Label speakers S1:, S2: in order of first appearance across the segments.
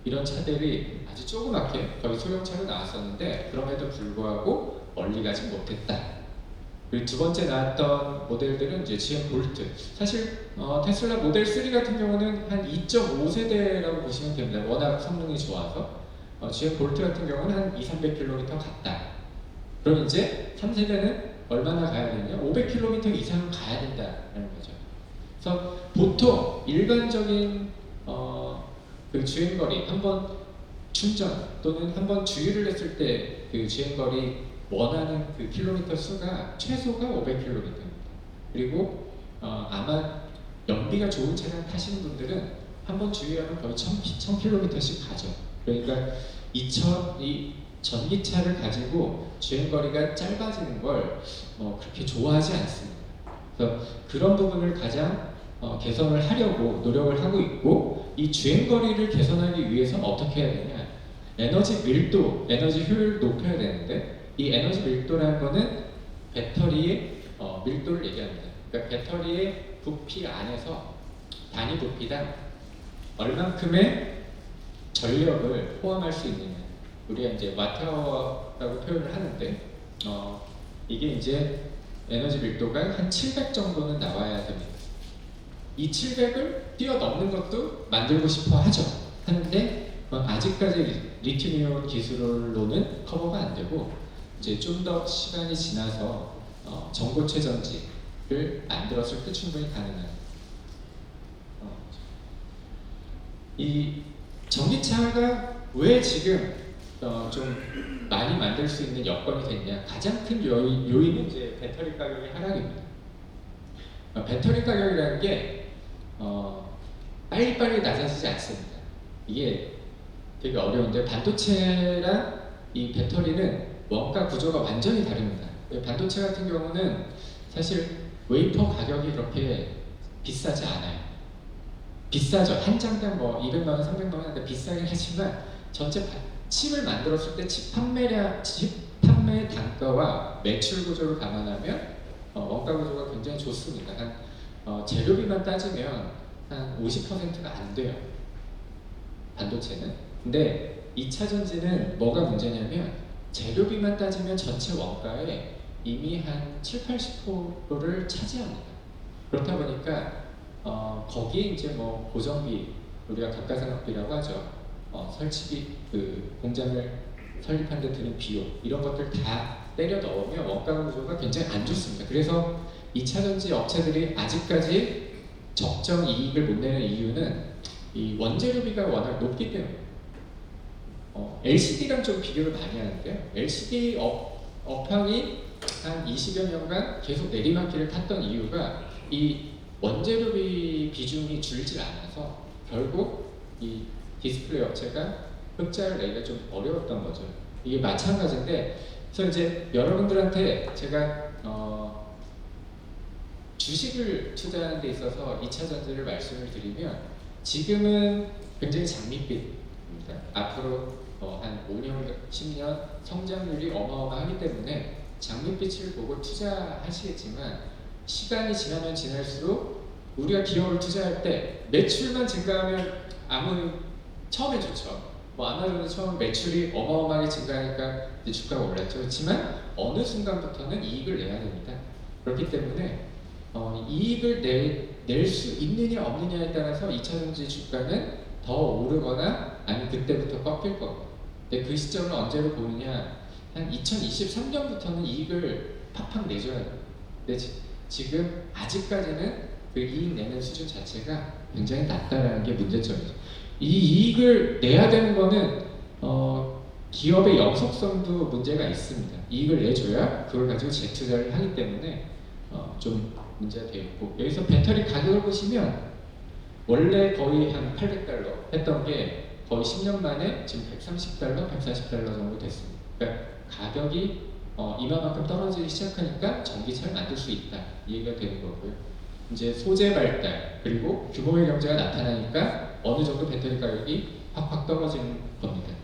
S1: 이런 차들이 아주 조그맣게 거의 소형차로 나왔었는데 그럼에도 불구하고 멀리 가지 못했다. 그리고 두 번째 나왔던 모델들은 이제 GM 볼트. 사실 테슬라 모델 3 같은 경우는 한 2.5세대라고 보시면 됩니다. 워낙 성능이 좋아서 GM 볼트 같은 경우는 한 200-300km 갔다. 그럼 이제 3세대는 얼마나 가야 되냐? 500km 이상은 가야 된다는 거죠. 그래서 보통 일반적인 그 주행거리 한번 충전 또는 한번 주유를 했을 때 그 주행거리 원하는 그 킬로미터 수가 최소가 500km입니다. 그리고 아마 연비가 좋은 차량 타시는 분들은 한번 주유하면 거의 1000km씩 가죠. 그러니까 이 전기차를 가지고 주행거리가 짧아지는 걸 그렇게 좋아하지 않습니다. 그래서 그런 부분을 가장 개선을 하려고 노력을 하고 있고, 이 주행거리를 개선하기 위해서 어떻게 해야 되냐? 에너지 밀도, 에너지 효율을 높여야 되는데, 이 에너지 밀도라는 거는 배터리의 밀도를 얘기합니다. 그러니까 배터리의 부피 안에서 단위 부피당 얼만큼의 전력을 포함할 수 있느냐, 우리가 이제 와트아워라고 표현을 하는데 이게 이제 에너지 밀도가 한 700 정도는 나와야 됩니다. 이 700을 뛰어넘는 것도 만들고 싶어 하는데 아직까지 리튬이온 기술로는 커버가 안 되고, 이제 좀 더 시간이 지나서 전고체 전지를 만들었을 때 충분히 가능한 이 전기차가 왜 지금 좀 많이 만들 수 있는 여건이 됐냐? 가장 큰 요인은 이제 배터리 가격의 하락입니다. 배터리 가격이라는 게 빨리빨리 낮아지지 않습니다. 이게 되게 어려운데, 반도체랑 이 배터리는 원가 구조가 완전히 다릅니다. 반도체 같은 경우는 사실 웨이퍼 가격이 그렇게 비싸지 않아요. 비싸죠. 한 장당 뭐 200만 원, 300만 원 하는데 비싸긴 하지만 전체 칩을 만들었을 때 칩 판매 단가와 매출 구조를 감안하면 원가 구조가 굉장히 좋습니다. 재료비만 따지면 한 50%가 안 돼요, 반도체는. 근데 2차 전지는 뭐가 문제냐면 재료비만 따지면 전체 원가에 이미 한 70-80%를 차지합니다. 그렇다 보니까 거기에 이제 뭐 고정비, 우리가 감가상각비라고 하죠. 설치비, 그 공장을 설립하는 데 드는 비용, 이런 것들 다 때려 넣으면 원가 구조가 굉장히 안 좋습니다. 그래서 2차 전지 업체들이 아직까지 적정 이익을 못 내는 이유는 이 원재료비가 워낙 높기 때문에. LCD랑 좀 비교를 많이 하는데요. LCD 업황이 한 20여 년간 계속 내리막길을 탔던 이유가 이 원재료비 비중이 줄지 않아서 결국 이 디스플레이 업체가 흑자를 내기가 좀 어려웠던 거죠. 이게 마찬가지인데, 그래서 이제 여러분들한테 제가 주식을 투자하는 데 있어서 2차 전지를 말씀을 드리면, 지금은 굉장히 장밋빛입니다. 앞으로 한 5년, 10년 성장률이 어마어마하기 때문에 장밋빛을 보고 투자하시겠지만, 시간이 지나면 지날수록 우리가 기업을 투자할 때 매출만 증가하면 처음엔 좋죠. 뭐 아마존은 처음 매출이 어마어마하게 증가하니까 이제 주가가 올랐죠. 그렇지만 어느 순간부터는 이익을 내야 됩니다. 그렇기 때문에 이익을 낼 수 있느냐 없느냐에 따라서 2차 전지 주가는 더 오르거나 아니면 그때부터 꺾일 겁니다. 근데 그 시점을 언제로 보느냐, 한 2023년부터는 이익을 팍팍 내줘야 돼요. 근데 지금 아직까지는 그 이익 내는 수준 자체가 굉장히 낮다라는 게 문제점이죠. 이 이익을 내야 되는 거는 기업의 영속성도 문제가 있습니다. 이익을 내줘야 그걸 가지고 재투자를 하기 때문에 좀 문제가 되어 있고, 여기서 배터리 가격을 보시면 원래 거의 한 800달러 했던 게 거의 10년 만에 지금 130달러, 140달러 정도 됐습니다. 그러니까 가격이 이만큼 떨어지기 시작하니까 전기차를 만들 수 있다, 이 얘기가 되는 거고요. 이제 소재 발달 그리고 규모의 경제가 나타나니까 어느 정도 배터리 가격이 확 떨어지는 겁니다.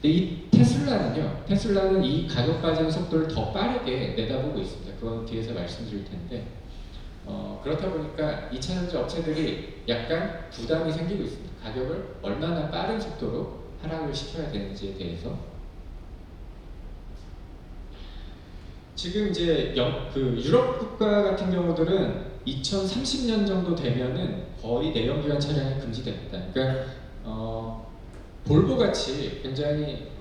S1: 근데 이 테슬라는 이 가격 빠지는 속도를 더 빠르게 내다보고 있습니다. 그건 뒤에서 말씀드릴 텐데, 그렇다 보니까 2차 전지 업체들이 약간 부담이 생기고 있습니다. 가격을 얼마나 빠른 속도로 하락을 시켜야 되는지에 대해서. 지금 이제 유럽 국가 같은 경우들은 2030년 정도 되면은 거의 내연기관 차량이 금지됩니다. 그러니까 볼보 같이 굉장히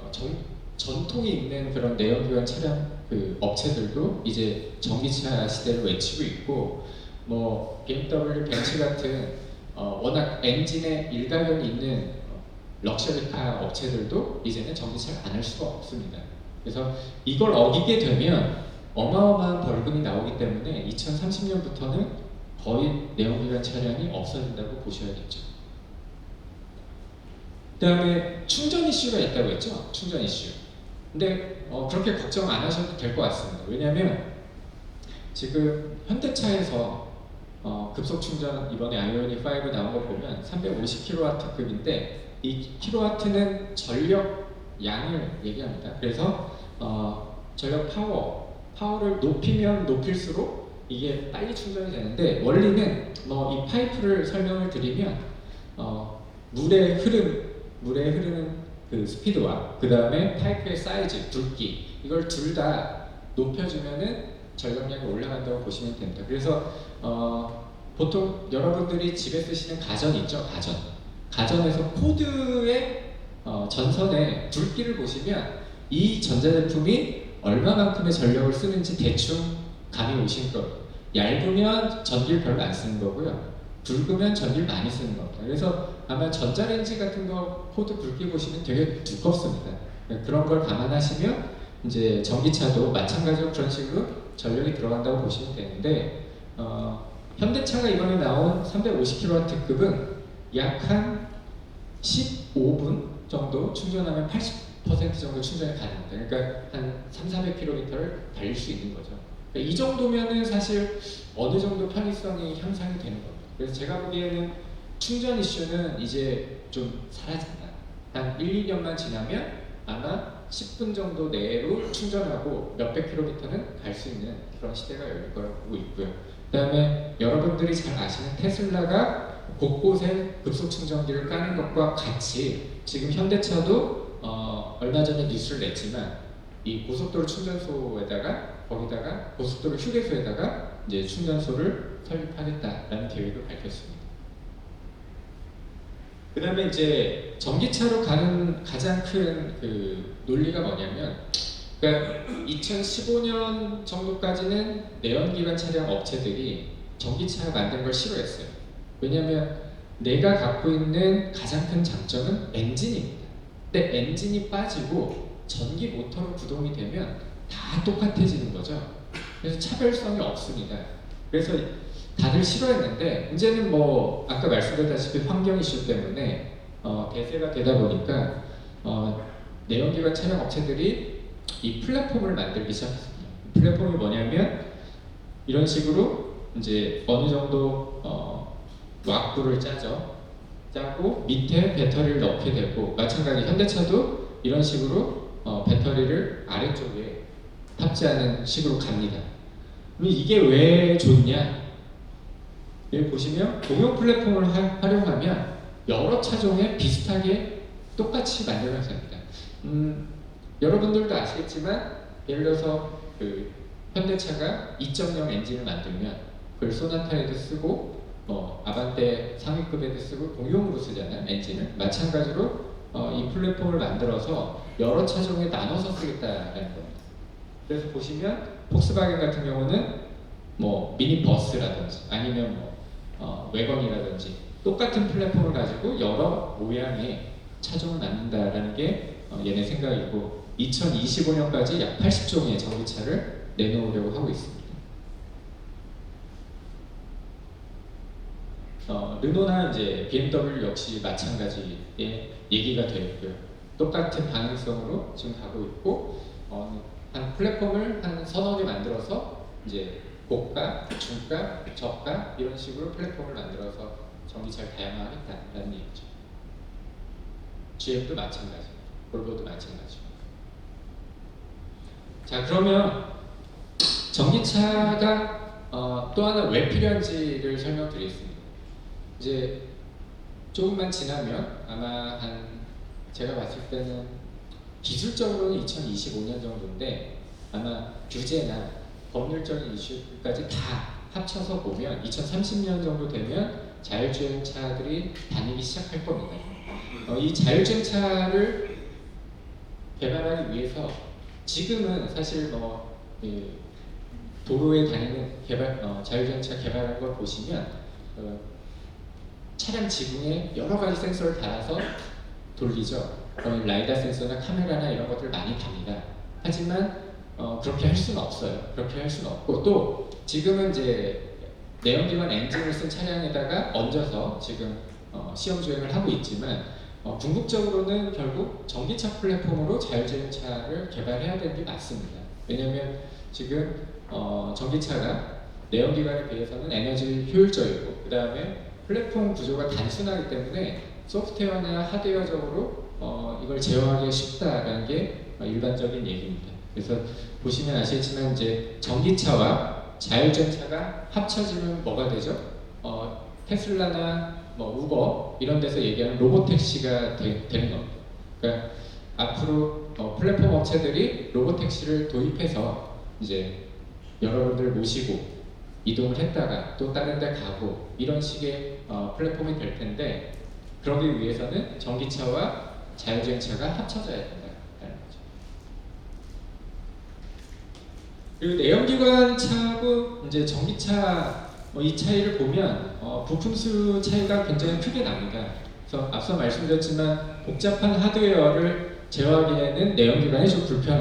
S1: 전통이 있는 그런 내연기관 차량 업체들도 이제 전기차 시대를 외치고 있고, 뭐 BMW, 벤츠 같은 워낙 엔진에 일가견이 있는 럭셔리카 업체들도 이제는 전기차를 안 할 수가 없습니다. 그래서 이걸 어기게 되면 어마어마한 벌금이 나오기 때문에 2030년부터는 거의 내연기관 차량이 없어진다고 보셔야겠죠. 그 다음에 충전 이슈가 있다고 했죠. 충전 이슈. 근데 그렇게 걱정 안 하셔도 될 것 같습니다. 왜냐하면 지금 현대차에서 급속 충전 이번에 아이오닉 5 나온 거 보면 350kW급인데 이 킬로와트는 전력 양을 얘기합니다. 그래서 전력 파워를 높이면 높일수록 이게 빨리 충전이 되는데, 원리는 이 파이프를 설명을 드리면 물의 흐르는 그 스피드와 그 다음에 파이프의 사이즈, 굵기, 이걸 둘 다 높여주면은 전력량이 올라간다고 보시면 됩니다. 그래서 보통 여러분들이 집에 쓰시는 가전 있죠? 가전에서 코드의 전선의 굵기를 보시면 이 전자제품이 얼마만큼의 전력을 쓰는지 대충 감이 오실 거예요. 얇으면 전기를 별로 안 쓰는 거고요. 굵으면 전기를 많이 쓰는 겁니다. 그래서 아마 전자레인지 같은 거 코드 굵기 보시면 되게 두껍습니다. 그런 걸 감안하시면 이제 전기차도 마찬가지로 그런 식으로 전력이 들어간다고 보시면 되는데, 현대차가 이번에 나온 350kW급은 약 한 15분 정도 충전하면 80% 정도 충전이 가능합니다. 그러니까 한 300-400km를 달릴 수 있는 거죠. 그러니까 이 정도면은 사실 어느 정도 편의성이 향상이 되는 겁니다. 그래서 제가 보기에는 충전 이슈는 이제 좀 사라진다. 한 1-2년만 지나면 아마 10분 정도 내로 충전하고 몇백 킬로미터는 갈 수 있는 그런 시대가 열릴 거라고 보고 있고요. 그 다음에 여러분들이 잘 아시는 테슬라가 곳곳에 급속 충전기를 까는 것과 같이 지금 현대차도 얼마 전에 뉴스를 냈지만 이 고속도로 충전소에다가 고속도로 휴게소에다가 이제 충전소를 설립하겠다라는 계획을 밝혔습니다. 그 다음에 이제 전기차로 가는 가장 큰 논리가 뭐냐면, 그러니까 2015년 정도까지는 내연기관 차량 업체들이 전기차 만든 걸 싫어했어요. 왜냐하면 내가 갖고 있는 가장 큰 장점은 엔진입니다. 근데 엔진이 빠지고 전기 모터로 구동이 되면 다 똑같아지는 거죠. 그래서 차별성이 없습니다. 그래서 다들 싫어했는데, 이제는 뭐 아까 말씀드렸다시피 환경 이슈 때문에 대세가 되다 보니까 내연기관 차량 업체들이 이 플랫폼을 만들기 시작했습니다. 플랫폼이 뭐냐면 이런 식으로 이제 어느 정도 왁구를 짜고 밑에 배터리를 넣게 되고, 마찬가지 현대차도 이런 식으로 배터리를 아래쪽에 탑재하는 식으로 갑니다. 그럼 이게 왜 좋냐? 여기 보시면 공용 플랫폼을 활용하면 여러 차종에 비슷하게 똑같이 만들어서 합니다. 여러분들도 아시겠지만 예를 들어서 현대차가 2.0 엔진을 만들면 그걸 소나타에도 쓰고 아반떼 상위급에도 쓰고 공용으로 쓰잖아요, 엔진을. 마찬가지로 이 플랫폼을 만들어서 여러 차종에 나눠서 쓰겠다는 겁니다. 그래서 보시면 폭스바겐 같은 경우는 뭐 미니버스라든지 아니면 외건이라든지 똑같은 플랫폼을 가지고 여러 모양의 차종을 만든다라는 게 얘네 생각이고, 2025년까지 약 80종의 전기차를 내놓으려고 하고 있습니다. 르노나 이제 BMW 역시 마찬가지의 얘기가 되어 있고요. 똑같은 방향성으로 지금 가고 있고, 한 플랫폼을 한 서너 개 만들어서 이제 고가, 중가, 저가 이런 식으로 플랫폼을 만들어서 전기차를 다양화하겠다는 얘기죠. GM도 마찬가지, 볼보도 마찬가지. 자, 그러면 전기차가 또 하나 왜 필요한지를 설명드리겠습니다. 이제 조금만 지나면 아마 제가 봤을 때는 기술적으로는 2025년 정도인데 아마 규제나 법률적인 이슈까지 다 합쳐서 보면 2030년 정도 되면 자율주행차들이 다니기 시작할 겁니다. 이 자율주행차를 개발하기 위해서 지금은 사실 도로에 다니는 자율주행차 개발하는 걸 보시면 차량 지붕에 여러 가지 센서를 달아서 돌리죠. 라이다 센서나 카메라나 이런 것들 많이 답니다. 하지만 그렇게 할 수는 없어요. 그렇게 할 수는 없고 또 지금은 이제 내연기관 엔진을 쓴 차량에다가 얹어서 지금 시험 주행을 하고 있지만 궁극적으로는 결국 전기차 플랫폼으로 자율주행차를 개발해야 되는 게 맞습니다. 왜냐하면 지금 전기차가 내연기관에 비해서는 에너지 효율적이고 그 다음에 플랫폼 구조가 단순하기 때문에 소프트웨어나 하드웨어적으로 이걸 제어하기 쉽다라는 게 일반적인 얘기입니다. 그래서 보시면 아시겠지만 이제 전기차와 자율주행차가 합쳐지면 뭐가 되죠? 테슬라나 우버 이런 데서 얘기하는 로보택시가 되는 겁니다. 그러니까 앞으로 플랫폼 업체들이 로보택시를 도입해서 이제 여러분들 모시고 이동을 했다가 또 다른 데 가고 이런 식의 플랫폼이 될 텐데 그러기 위해서는 전기차와 자율주행차가 합쳐져야 된다는 거죠. 그리고 내연기관 차하고 이제 전기차 이 차이를 보면 부품수 차이가 굉장히 크게 납니다. 그래서 앞서 말씀드렸지만 복잡한 하드웨어를 제어하기에는 내연기관이 좀 불편합니다.